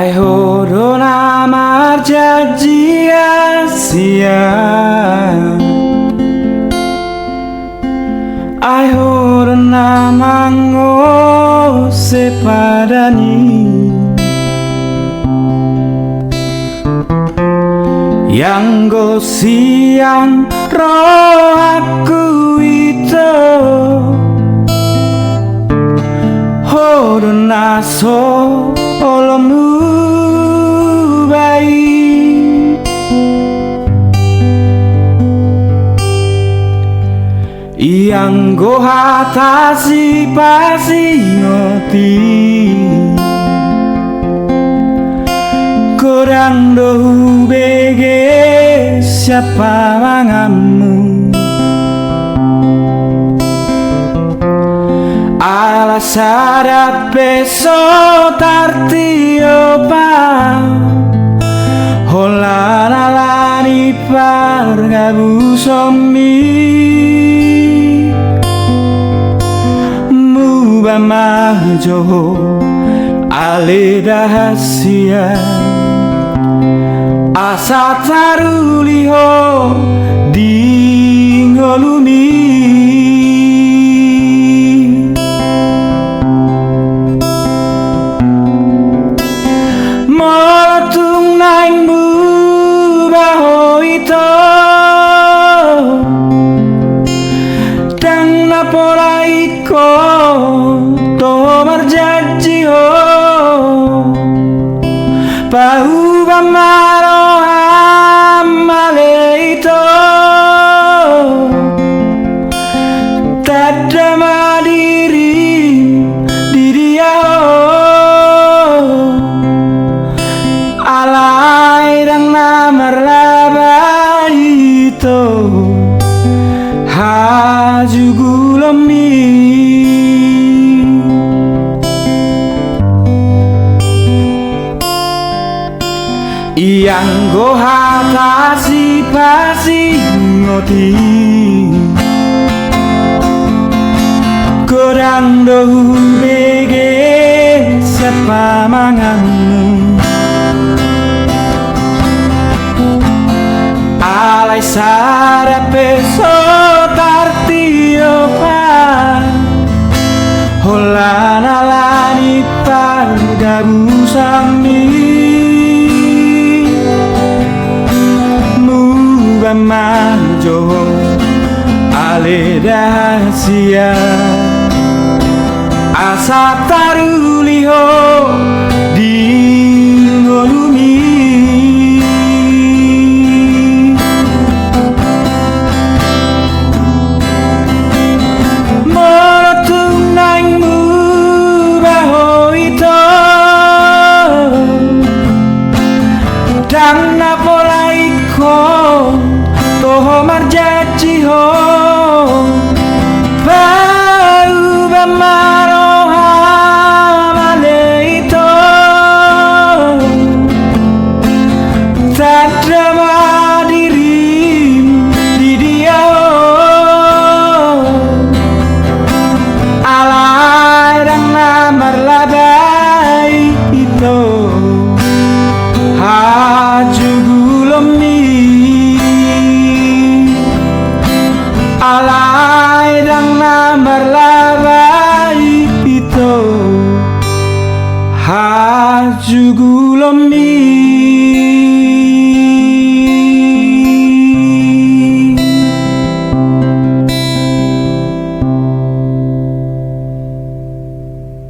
Ai horo na janji sia, ai horo na mango sepadani, yang go siang roh aku itu horo na so olomu baik, yang go hatasi pasi ngoti kurang dohu bege siapa mangamu ala sarap peso tartiopa hola nalani pargabu somi muba majo ale rahasia asa taruliho di ngolumi molatung naingmu baho ito dang napola iko to marjanji ho pau bamaro amale ito tada madiri diria alai dang namarlaba ito haju gulami yang go hatasi pasi ngoti kurang dohu bege siapa mangamu alai sarape so tartiopa hola nalani pargabu sami majo ale rahasia asa taruliho